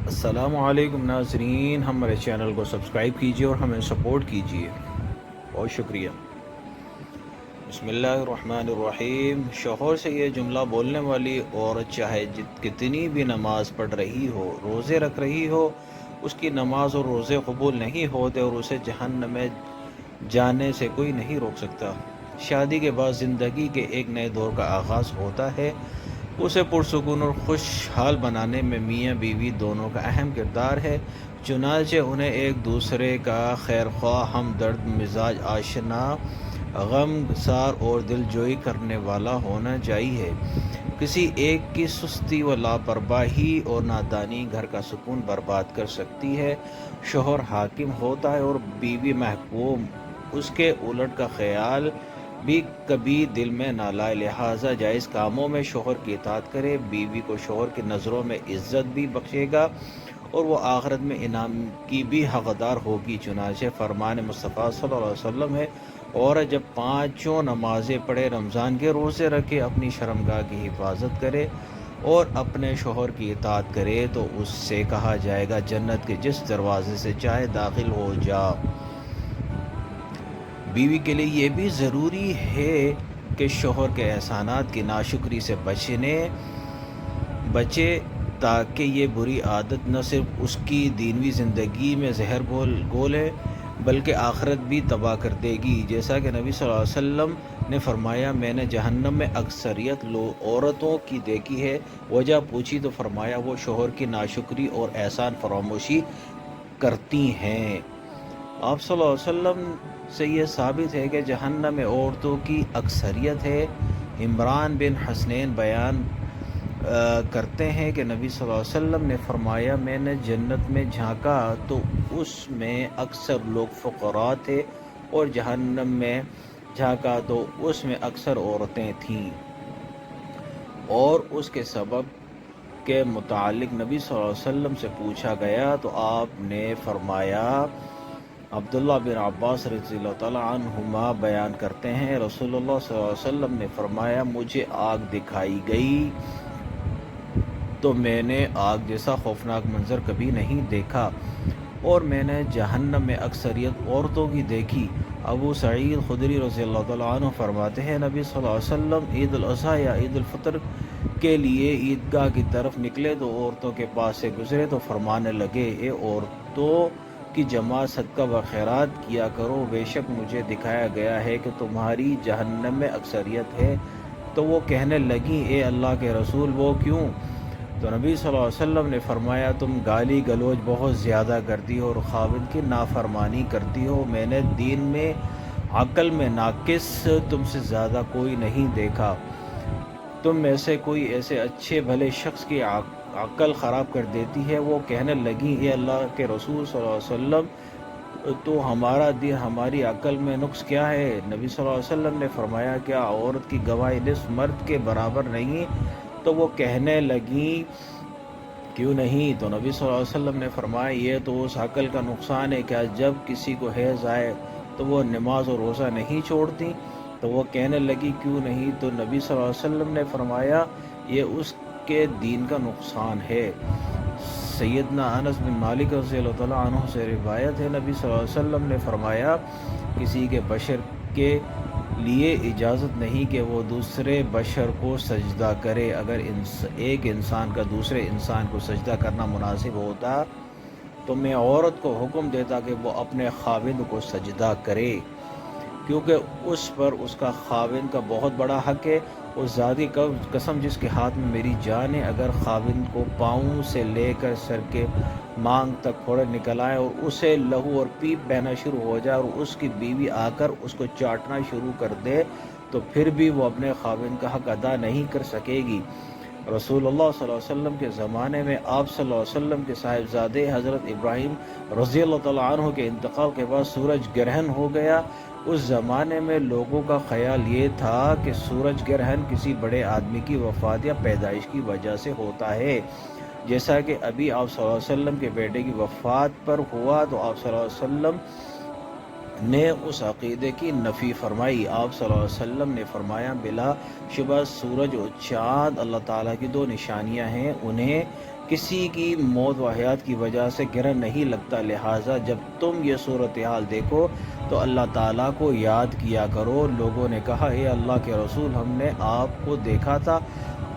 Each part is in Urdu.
السلام علیکم ناظرین، ہمارے چینل کو سبسکرائب کیجیے اور ہمیں سپورٹ کیجیے، بہت شکریہ۔ بسم اللہ الرحمن الرحیم۔ شوہر سے یہ جملہ بولنے والی عورت چاہے کتنی بھی نماز پڑھ رہی ہو، روزے رکھ رہی ہو، اس کی نماز اور روزے قبول نہیں ہوتے اور اسے جہنم میں جانے سے کوئی نہیں روک سکتا۔ شادی کے بعد زندگی کے ایک نئے دور کا آغاز ہوتا ہے۔ اسے پرسکون اور خوشحال بنانے میں میاں بیوی دونوں کا اہم کردار ہے، چنانچہ انہیں ایک دوسرے کا خیرخواہ، ہمدرد مزاج، آشنا، غم گسار اور دل جوئی کرنے والا ہونا چاہیے۔ کسی ایک کی سستی و لاپرواہی اور نادانی گھر کا سکون برباد کر سکتی ہے۔ شوہر حاکم ہوتا ہے اور بیوی محکوم، اس کے الٹ کا خیال بھی کبھی دل میں نہ لائے، لہٰذا جائز کاموں میں شوہر کی اطاعت کرے۔ بیوی کو شوہر کی نظروں میں عزت بھی بخشے گا اور وہ آخرت میں انعام کی بھی حقدار ہوگی، چنانچہ فرمان مصطفیٰ صلی اللہ علیہ وسلم ہے، عورت جب پانچوں نمازیں پڑھے، رمضان کے روزے رکھے، اپنی شرمگاہ کی حفاظت کرے اور اپنے شوہر کی اطاعت کرے تو اس سے کہا جائے گا جنت کے جس دروازے سے چاہے داخل ہو جا۔ بیوی کے لیے یہ بھی ضروری ہے کہ شوہر کے احسانات کی ناشکری سے بچے تاکہ یہ بری عادت نہ صرف اس کی دینوی زندگی میں زہر گھولے بلکہ آخرت بھی تباہ کر دے گی۔ جیسا کہ نبی صلی اللہ علیہ وسلم نے فرمایا، میں نے جہنم میں اکثریت عورتوں کی دیکھی ہے۔ وجہ پوچھی تو فرمایا وہ شوہر کی ناشکری اور احسان فراموشی کرتی ہیں۔ آپ صلی اللہ علیہ وسلم سے یہ ثابت ہے کہ جہنم میں عورتوں کی اکثریت ہے۔ عمران بن حسنین بیان کرتے ہیں کہ نبی صلی اللہ علیہ وسلم نے فرمایا، میں نے جنت میں جھانکا تو اس میں اکثر لوگ فقراء تھے اور جہنم میں جھانکا تو اس میں اکثر عورتیں تھیں، اور اس کے سبب کے متعلق نبی صلی اللہ علیہ وسلم سے پوچھا گیا تو آپ نے فرمایا، عبداللہ بن عباس رضی اللہ تعالیٰ عنہما بیان کرتے ہیں، رسول اللہ صلی اللہ علیہ وسلم نے فرمایا، مجھے آگ دکھائی گئی تو میں نے آگ جیسا خوفناک منظر کبھی نہیں دیکھا، اور میں نے جہنم میں اکثریت عورتوں کی دیکھی۔ ابو سعید خدری رضی اللہ تعالیٰ عنہ فرماتے ہیں، نبی صلی اللہ علیہ وسلم عید الاضحیٰ یا عید الفطر کے لیے عیدگاہ کی طرف نکلے تو عورتوں کے پاس سے گزرے تو فرمانے لگے، اے عورتوں کی جماعت، صدقہ و خیرات کیا کرو، بے شک مجھے دکھایا گیا ہے کہ تمہاری جہنم میں اکثریت ہے۔ تو وہ کہنے لگیں، اے اللہ کے رسول، وہ کیوں؟ تو نبی صلی اللہ علیہ وسلم نے فرمایا، تم گالی گلوچ بہت زیادہ کرتی ہو اور خاوند کی نافرمانی کرتی ہو۔ میں نے دین میں عقل میں ناقص تم سے زیادہ کوئی نہیں دیکھا۔ تم میں سے کوئی ایسے اچھے بھلے شخص کی عقل خراب کر دیتی ہے۔ وہ کہنے لگیں، اے اللہ کے رسول صلی اللہ علیہ وسلم، تو ہمارا دین، ہماری عقل میں نقص کیا ہے؟ نبی صلی اللہ علیہ وسلم نے فرمایا، کیا عورت کی گواہی نصف مرد کے برابر نہیں؟ تو وہ کہنے لگیں، کیوں نہیں؟ تو نبی صلی اللہ علیہ وسلم نے فرمایا، یہ تو اس عقل کا نقصان ہے، کیا جب کسی کو حیض آئے تو وہ نماز اور روزہ نہیں چھوڑتی؟ تو وہ کہنے لگی، کیوں نہیں؟ تو نبی صلی اللہ علیہ وسلم نے فرمایا، یہ اس کے دین کا نقصان ہے۔ سیدنا انس بن مالک رضی اللہ تعالیٰ عنہ سے روایت ہے، نبی صلی اللہ علیہ وسلم نے فرمایا، کسی کے بشر کے لیے اجازت نہیں کہ وہ دوسرے بشر کو سجدہ کرے۔ اگر ایک انسان کا دوسرے انسان کو سجدہ کرنا مناسب ہوتا تو میں عورت کو حکم دیتا کہ وہ اپنے خاوند کو سجدہ کرے، کیونکہ اس پر اس کا خاوند کا بہت بڑا حق ہے۔ اس ذاتی قسم جس کے ہاتھ میں میری جان ہے، اگر خاوند کو پاؤں سے لے کر سر کے مانگ تک پھوڑے نکل آئے اور اسے لہو اور پیپ بہنا شروع ہو جائے اور اس کی بیوی آ کر اس کو چاٹنا شروع کر دے تو پھر بھی وہ اپنے خاوند کا حق ادا نہیں کر سکے گی۔ رسول اللہ صلی اللہ علیہ وسلم کے زمانے میں آپ صلی اللہ علیہ وسلم کے صاحبزادے حضرت ابراہیم رضی اللہ تعالیٰ عنہ کے انتقال کے بعد سورج گرہن ہو گیا۔ اس زمانے میں لوگوں کا خیال یہ تھا کہ سورج گرہن کسی بڑے آدمی کی وفات یا پیدائش کی وجہ سے ہوتا ہے، جیسا کہ ابھی آپ صلی اللہ علیہ وسلم کے بیٹے کی وفات پر ہوا تو آپ صلی اللہ علیہ وسلم نے اس عقیدے کی نفی فرمائی۔ آپ صلی اللہ علیہ وسلم نے فرمایا، بلا شبہ سورج اور چاند اللہ تعالیٰ کی دو نشانیاں ہیں، انہیں کسی کی موت و حیات کی وجہ سے گرہ نہیں لگتا، لہٰذا جب تم یہ صورتحال دیکھو تو اللہ تعالیٰ کو یاد کیا کرو۔ لوگوں نے کہا اے اللہ کے رسول، ہم نے آپ کو دیکھا تھا،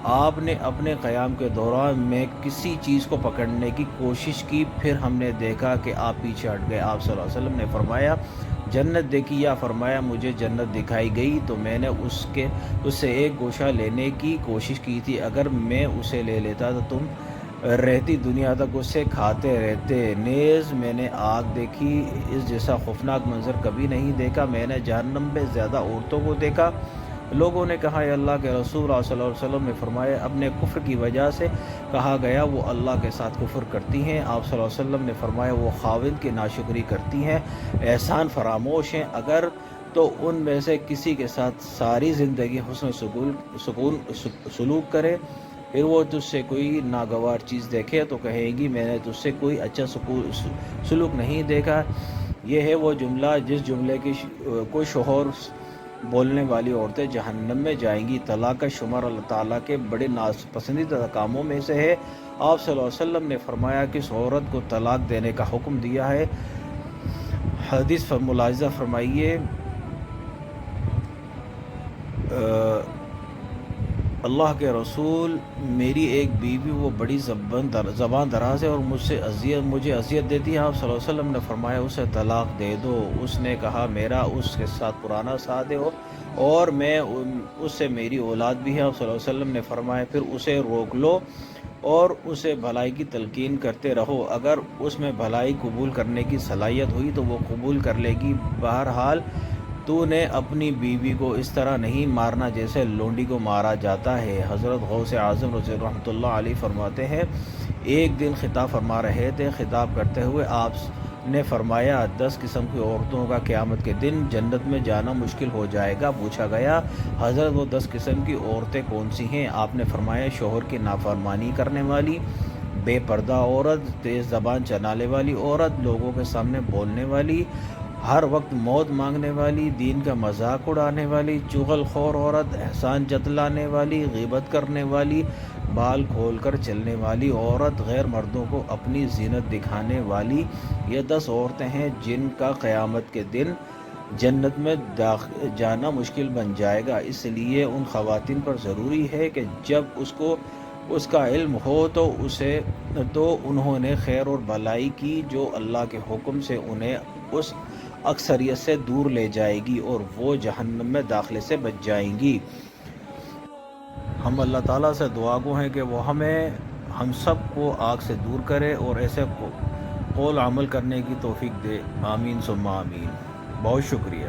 آپ نے اپنے قیام کے دوران میں کسی چیز کو پکڑنے کی کوشش کی، پھر ہم نے دیکھا کہ آپ پیچھے ہٹ گئے۔ آپ صلی اللہ علیہ وسلم نے فرمایا جنت دیکھی؟ یا فرمایا مجھے جنت دکھائی گئی تو میں نے اس سے ایک گوشہ لینے کی کوشش کی تھی، اگر میں اسے لے لیتا تو تم رہتی دنیا تک اسے کھاتے رہتے۔ نیز میں نے آگ دیکھی، اس جیسا خوفناک منظر کبھی نہیں دیکھا، میں نے جہنم میں زیادہ عورتوں کو دیکھا۔ لوگوں نے کہا اے اللہ کے رسول، صلی اللہ علیہ وسلم نے فرمایا اپنے کفر کی وجہ سے کہا گیا وہ اللہ کے ساتھ کفر کرتی ہیں۔ آپ صلی اللہ علیہ وسلم نے فرمایا وہ خاوند کی ناشکری کرتی ہیں، احسان فراموش ہیں، اگر تو ان میں سے کسی کے ساتھ ساری زندگی حسن سکون سلوک کرے، پھر وہ تجھ سے کوئی ناگوار چیز دیکھے تو کہے گی میں نے تجھ سے کوئی اچھا سلوک نہیں دیکھا۔ یہ ہے وہ جملہ جس جملے کی کوئی شوہر بولنے والی عورتیں جہنم میں جائیں گی۔ طلاق کا شمار اللہ تعالیٰ کے بڑے پسندیدہ کاموں میں سے ہے۔ آپ صلی اللہ علیہ وسلم نے فرمایا کہ اس عورت کو طلاق دینے کا حکم دیا ہے۔ حدیث ملاحظہ فرمائیے، اللہ کے رسول، میری ایک بیوی وہ بڑی زبان دراز ہے اور مجھے اذیت دیتی ہے۔ آپ صلی اللہ علیہ وسلم نے فرمایا اسے طلاق دے دو۔ اس نے کہا میرا اس کے ساتھ پرانا ساتھ ہے اور میں اس سے میری اولاد بھی ہے۔ آپ صلی اللہ علیہ وسلم نے فرمایا پھر اسے روک لو اور اسے بھلائی کی تلقین کرتے رہو، اگر اس میں بھلائی قبول کرنے کی صلاحیت ہوئی تو وہ قبول کر لے گی، بہرحال تو نے اپنی بیوی کو اس طرح نہیں مارنا جیسے لونڈی کو مارا جاتا ہے۔ حضرت غوث اعظم رضی اللہ رحمۃ اللہ علیہ فرماتے ہیں ایک دن خطاب فرما رہے تھے، خطاب کرتے ہوئے آپ نے فرمایا 10 قسم کی عورتوں کا قیامت کے دن جنت میں جانا مشکل ہو جائے گا۔ پوچھا گیا حضرت وہ 10 قسم کی عورتیں کون سی ہیں؟ آپ نے فرمایا شوہر کی نافرمانی کرنے والی، بے پردہ عورت، تیز زبان چلانے والی عورت، لوگوں کے سامنے بولنے والی، ہر وقت موت مانگنے والی، دین کا مذاق اڑانے والی، چغل خور عورت، احسان جتلانے والی، غیبت کرنے والی، بال کھول کر چلنے والی عورت، غیر مردوں کو اپنی زینت دکھانے والی۔ یہ 10 عورتیں ہیں جن کا قیامت کے دن جنت میں جانا مشکل بن جائے گا۔ اس لیے ان خواتین پر ضروری ہے کہ جب اس کا علم ہو تو انہوں نے خیر اور بھلائی کی جو اللہ کے حکم سے انہیں اس اکثریت سے دور لے جائے گی اور وہ جہنم میں داخلے سے بچ جائیں گی۔ ہم اللہ تعالیٰ سے دعا گو ہیں کہ وہ ہم سب کو آگ سے دور کرے اور ایسے قول عمل کرنے کی توفیق دے۔ آمین ثم آمین۔ بہت شکریہ۔